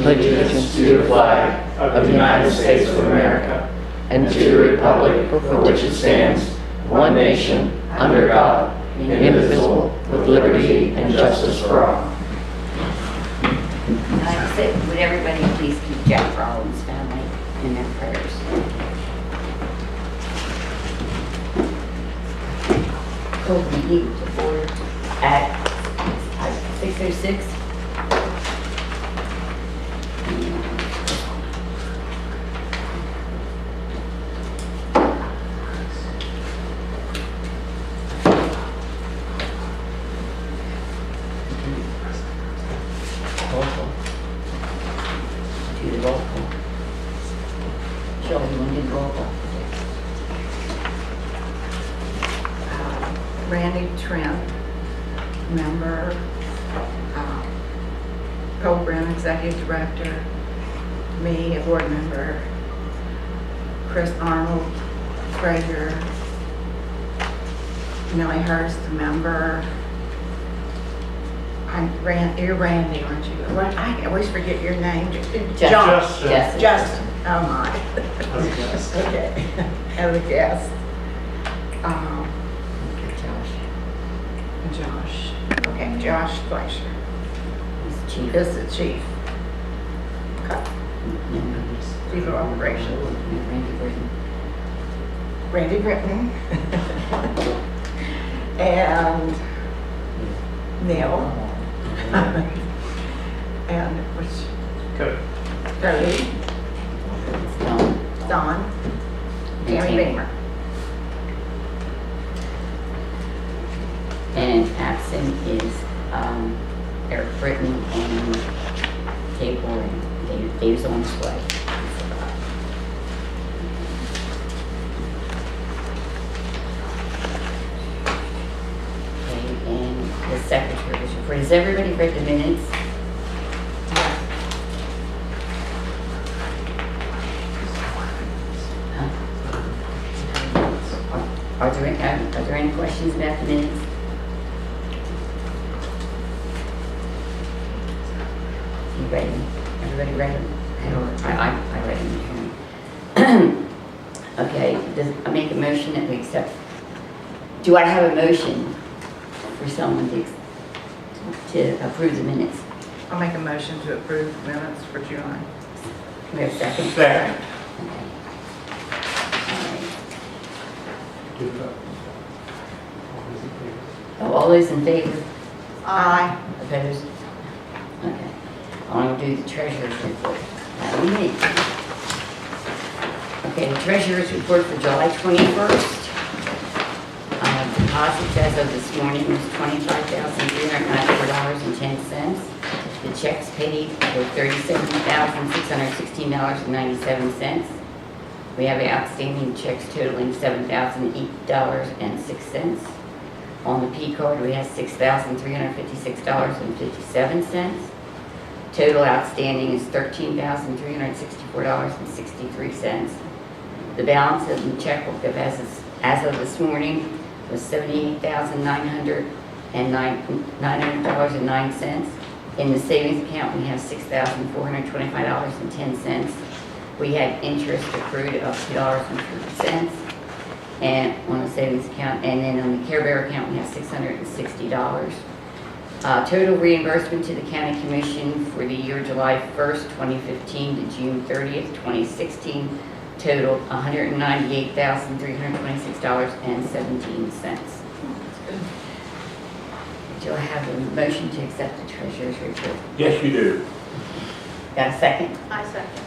pledge allegiance to the flag of the United States of America and to the republic for which it stands, one nation, under God, indivisible, with liberty and justice for all. Like I said, would everybody please keep Jack Rollins' family in their prayers? Call the meeting to order at 6:06. Do the roll call. Shelley, you want to do the roll call? Randy Trent, member, program executive director, me, a board member, Chris Arnold, treasurer, Millie Hurst, member. You're Randy, aren't you? I always forget your name. Justin. Oh my. Okay. As a guest. Josh. Okay, Josh Fleischer. He's chief. Is the chief. Okay. Chief of operations. Randy Britton. And Neil. And which? Cody. Don. Tammy Beamer. And absent is Eric Britton and Tabor, and Dave's on his way. Okay, and the secretary's report. Has everybody read the minutes? Are there any questions about the minutes? You read them? Everybody read them? I read them. Okay, I make a motion that we accept. Do I have a motion for someone to approve the minutes? I'll make a motion to approve minutes for July. Do we have a second? Second. Okay. All those in favor? Aye. Opposed? Okay. I'll do the treasurer's report. That'll be me. Okay, the treasurer's report for July 21st. Deposits as of this morning was $25,394.10. The checks paid were $37,616.97. We have outstanding checks totaling $7,008.06. On the P card, we have $6,356.57. Total outstanding is $13,364.63. The balance of the checkbook as of this morning was $78,900.09. In the savings account, we have $6,425.10. We had interest accrued of $2.50 and on the savings account, and then on the Care Bear account, we have $660. Total reimbursement to the County Commission for the year July 1st, 2015 to June 30th, 2016, total $198,326.17. Do I have a motion to accept the treasurer's report? Yes, you do. Got a second? I second.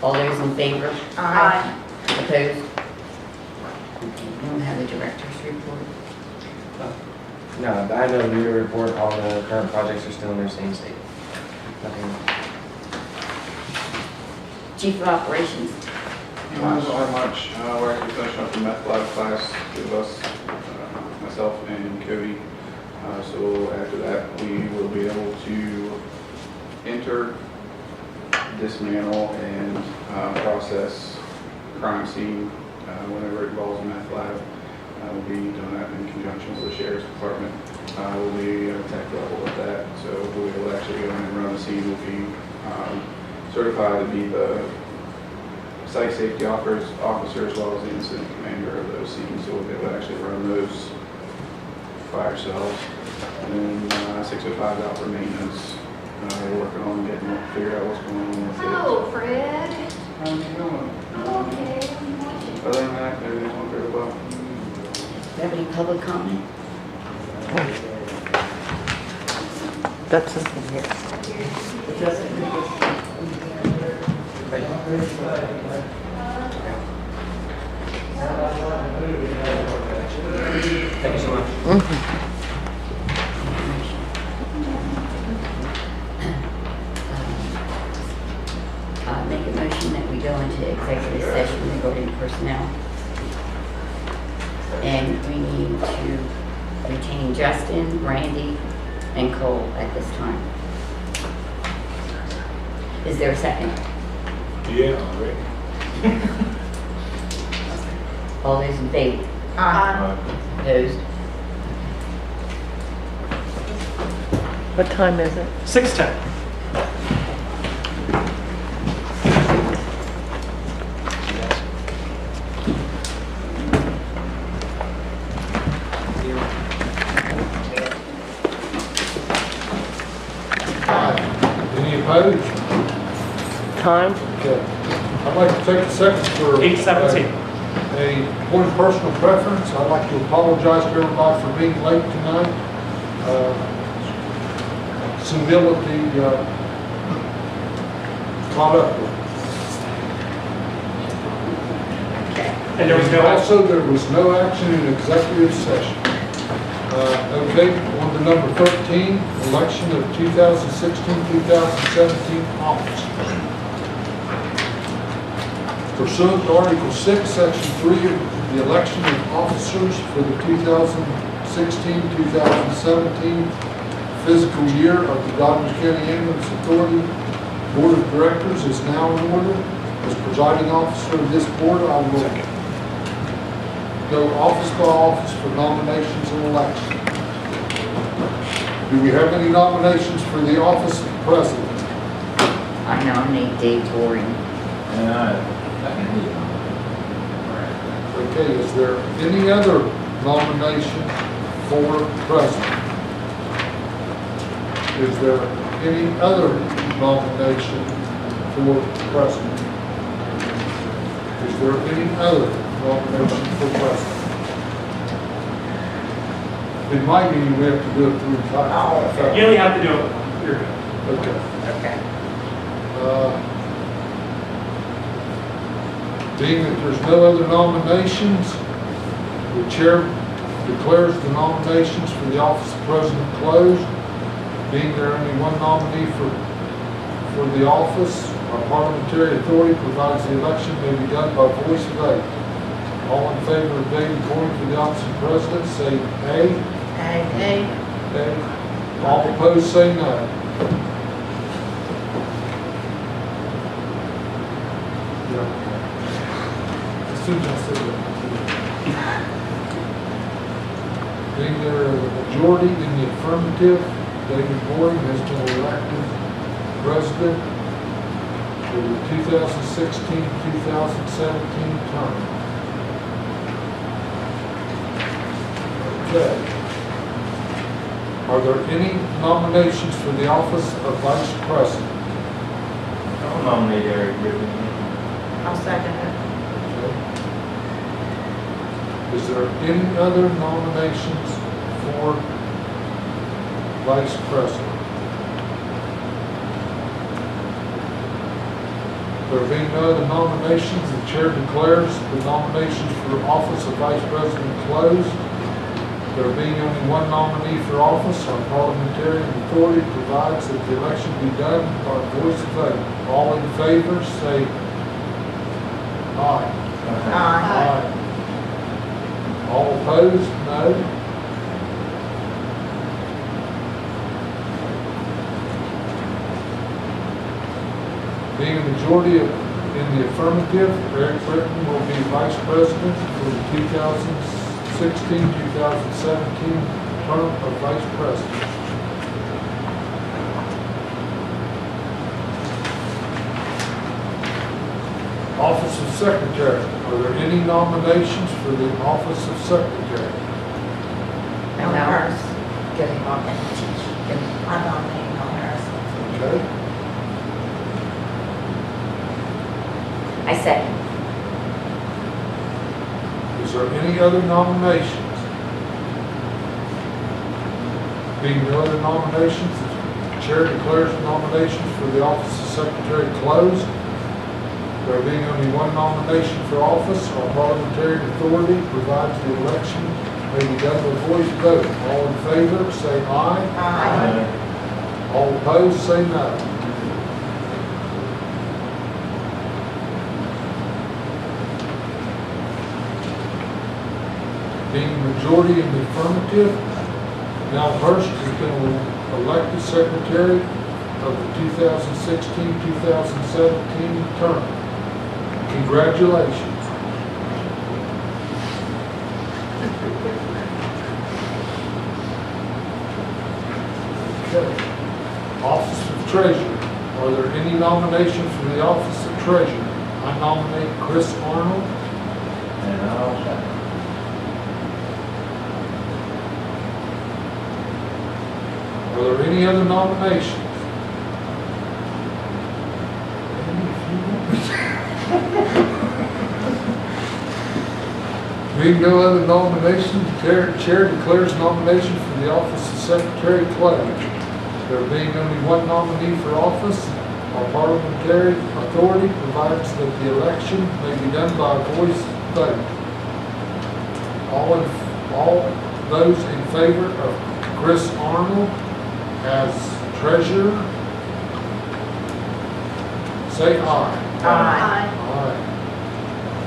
All those in favor? Aye. Opposed? Okay, we don't have the director's report. No, I know the year report, all the current projects are still in their same state. Nothing. Chief of Operations. Not much. We're actually finishing up the meth lab class, two of us, myself and Cody. So after that, we will be able to enter, dismantle, and process crime scene whenever it involves a meth lab. We'll be doing that in conjunction with the Sheriff's Department. We'll be at a tech level with that, so we'll actually go in and run the scene. We'll be certified to be the site safety officer as well as the incident commander of those scenes, so they would actually run those fire cells. And then 605 is out for maintenance. We're working on figuring out what's going on with it. Hello, Fred. How's it going? Okay. Other than that, everything's going very well. Do you have any public comment? That's something here. Thank you so much. Make a motion that we go into executive session regarding personnel. And we need to retain Justin, Randy, and Cole at this time. Is there a second? Yeah, Rick. All those in favor? Opposed? What time is it? 6:10. Any opposed? Time? Okay. I'd like to take a second for 8:17. a point of personal preference. I'd like to apologize to everybody for being late tonight. Civility caught up with. And there was no action. Also, there was no action in executive session. Okay, on to number 13, election of 2016-2017 officers. Pursuant to Article 6, Section 3 of the election of officers for the 2016-2017 fiscal year of the Douglas County Ambulance Authority Board of Directors is now in order. As presiding officer of this board, I will go office by office for nominations and election. Do we have any nominations for the office of president? I nominate Dave Torrey. Okay, is there any other nomination for president? Is there any other nomination for president? Is there any other nomination for president? In my meeting, we have to do it 3 times. You only have to do it. You're good. Okay. Okay. Being that there's no other nominations, the chair declares the nominations for the office of president closed. Being there only one nominee for the office, our parliamentary authority provides the election may be done by voice vote. All in favor of David Corey for the office of president, say aye. Aye. Aye. All opposed, say no. As soon as I said that. Being there a majority in the affirmative, David Corey has been elected president for the 2016-2017 term. Okay. Are there any nominations for the office of vice president? I'll nominate Eric Rippon. I'll second it. Okay. Is there any other nominations for vice president? There being no other nominations, the chair declares the nominations for office of vice president closed. There being only one nominee for office, our parliamentary authority provides that the election be done by voice vote. All in favor, say aye. Aye. All opposed, no. Being a majority in the affirmative, Eric Britton will be vice president for the 2016-2017 term of vice president. Office of Secretary. Are there any nominations for the Office of Secretary? Mel Harris. Go ahead. I nominate Mel Harris. Okay. I second. Is there any other nominations? Being no other nominations, the chair declares nominations for the office of secretary closed. There being only one nomination for office, our parliamentary authority provides the election may be done by voice vote. All in favor, say aye. Aye. All opposed, say no. Being majority in the affirmative, Mel Hurst has been elected secretary of the 2016-2017 term. Congratulations. Okay. Office of Treasurer. Are there any nominations for the office of Treasurer? I nominate Chris Arnold. And I'll second. Are there any other nominations? Being no other nominations, the chair declares nomination for the office of secretary closed. There being only one nominee for office, our parliamentary authority provides that the election may be done by voice vote. All those in favor of Chris Arnold as treasurer, say aye. Aye. Aye.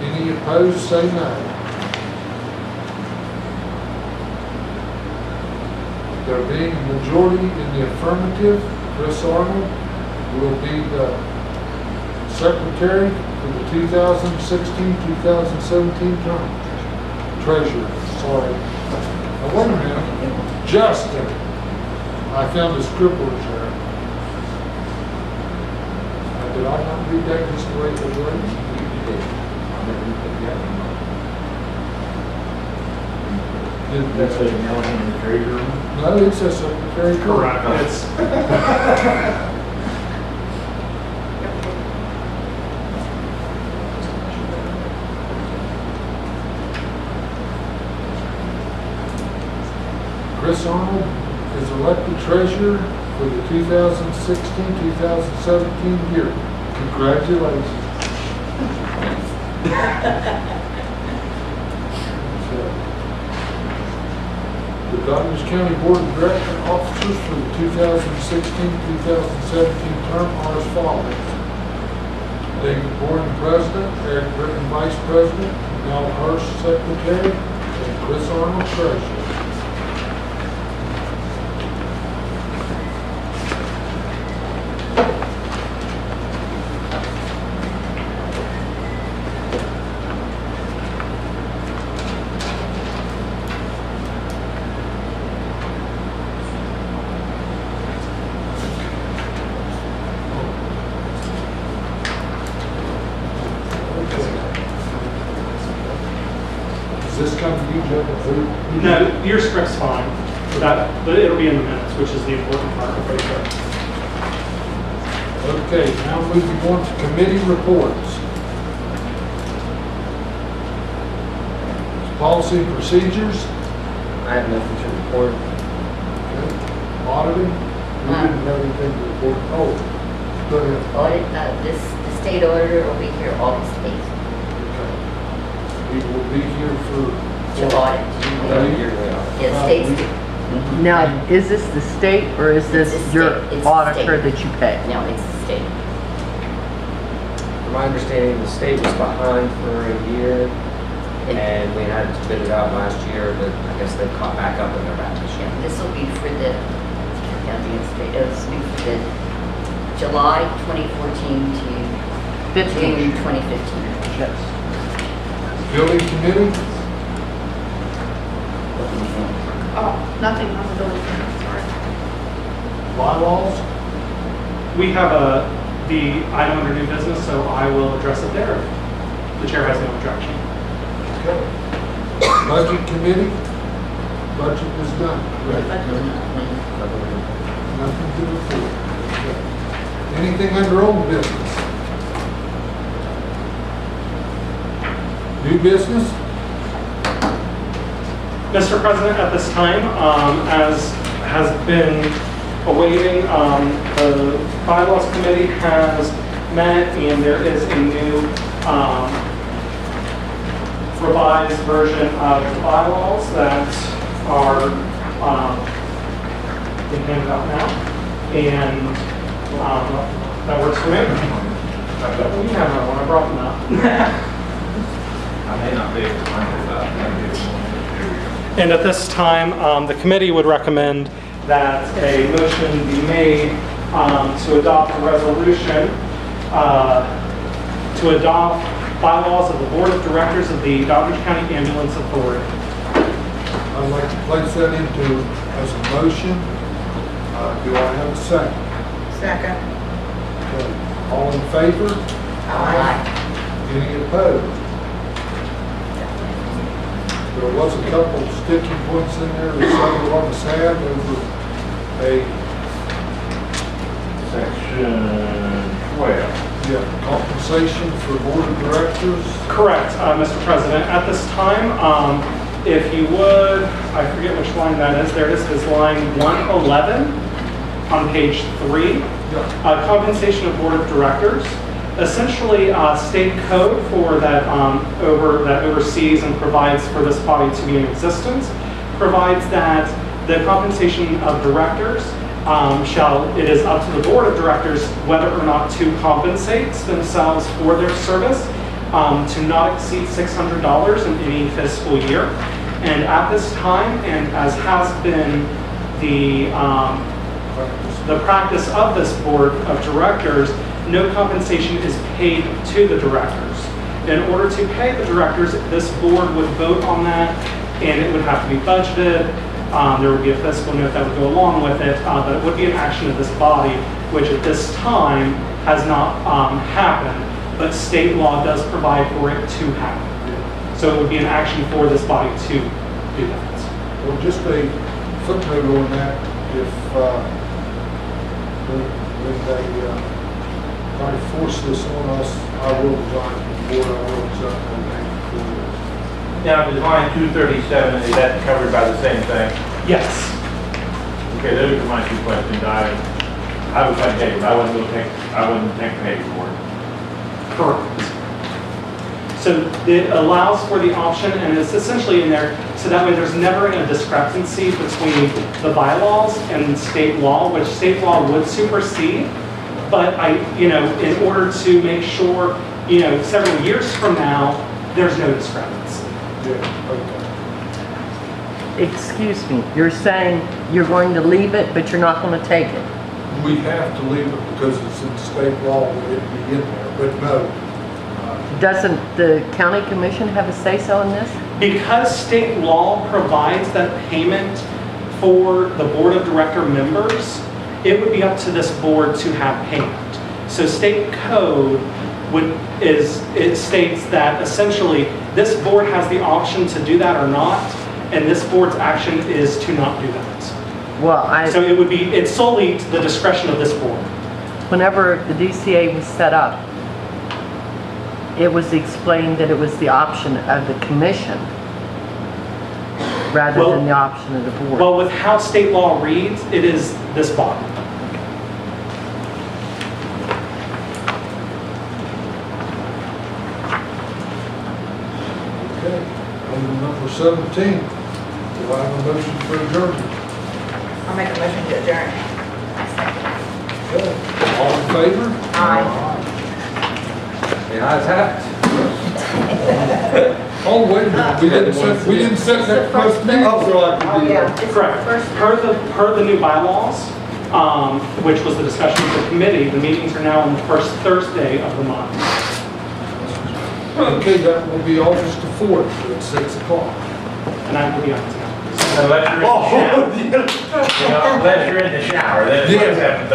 Any opposed, say no. There being a majority in the affirmative, Chris Arnold will be the secretary for the 2016-2017 term. Treasurer, sorry. Now wait a minute. Justin. I found a scribbler's error. Now, did I not read that just the way it was written? You did. Did- That's a Mel in the treasurer. No, it says secretary. Correct. It's, Chris Arnold is elected treasurer for the 2016-2017 year. Congratulations. The Douglas County Board of Director officers for the 2016-2017 term are as follows. David Borden, President, Eric Britton, Vice President, Mel Hurst, Secretary, and Chris Arnold, Treasurer. Does this come to you, Joe? no, your script's fine, but it'll be in the minutes, which is the important part right there. Okay, now moving on to committee reports. Policy and procedures. I have nothing to report. Okay. Auditing. We didn't have anything to report. Oh, go ahead. Audit, the state auditor will be here August 8th Okay. We will be here for. to audit. Yearly audit. Yeah, state's, Now, is this the state or is this It's the your state. It's the auditor state. that you pay? no, it's the state. From my understanding, the state was behind for a year, and we had to bid it out last year, but I guess they caught back up and they're back this year. This will be for the county and state, this will be for the July 2014 to 15. June 2015. Yes. Building committee. Oh, nothing on the building permit, sorry. Bylaws. We have the item under new business, so I will address it there. The chair has no objection. Okay. Budget committee, budget was done. Correct. Nothing to report. Okay. Anything under old business? New business? Mr. President, at this time, as has been awaiting, the bylaws committee has met and there is a new revised version of the bylaws that are being handed out now. And that works for me. You have another one, I brought them up. I may not be able to find it, but And at this time, the committee would recommend that a motion be made to adopt a resolution to adopt bylaws of the Board of Directors of the Douglas County Ambulance Authority. I'd like to place that into as a motion. Do I have a second? Second. Okay. All in favor? Aye. Any opposed? There was a couple of sticking points in there that several of us had over Section 12. Compensation for board of directors. Correct, Mr. President. At this time, if you would, I forget which line that is. There it is line 111 on page 3. Compensation of board of directors. Essentially, state code for that that oversees and provides for this body to be in existence provides that the compensation of directors it is up to the board of directors whether or not to compensate themselves for their service to not exceed $600 in any fiscal year. And at this time, and as has been the practice of this board of directors, no compensation is paid to the directors. In order to pay the directors, this board would vote on that, and it would have to be budgeted. There would be a fiscal note that would go along with it, but it would be an action of this body, which at this time has not happened, but state law does provide for it to happen. So it would be an action for this body to do that. Well, just a footnote on that, if when they try to force this on us, I will resign from the board. I will accept that name for this. Now, is line 237, is that covered by the same thing? Yes. Okay, those are my two questions. I was like David, I wasn't take pay for it. Correct. So it allows for the option, and it's essentially in there, so that way there's never a discrepancy between the bylaws and state law, which state law would supersede. But in order to make sure, several years from now, there's no discrepancy. Yeah, okay. Excuse me, you're saying you're going to leave it, but you're not going to take it? We have to leave it because it's in state law that it be in there, but no. Doesn't the county commission have a say-so in this? Because state law provides that payment for the board of director members, it would be up to this board to have payment. So state code it states that essentially this board has the option to do that or not, and this board's action is to not do that. Well, So it's solely to the discretion of this board. whenever the Dcaa was set up, it was explained that it was the option of the commission rather than the option of the board. Well, with how state law reads, it is this body. Okay, item number 17. Do I have a motion for adjournment? I'll make a motion to adjourn. Okay. All in favor? Aye. The ayes have it. Oh, wait a minute, we didn't set that first meeting. Oh, yeah. It's the Correct. first- Per the new bylaws, which was the discussion of the committee, the meetings are now on the first Thursday of the month. Okay, that will be August the 4th at 6 o'clock. And I will be on town. Unless you're in the shower. Unless you're in the shower, then it's Yeah. like 7:30.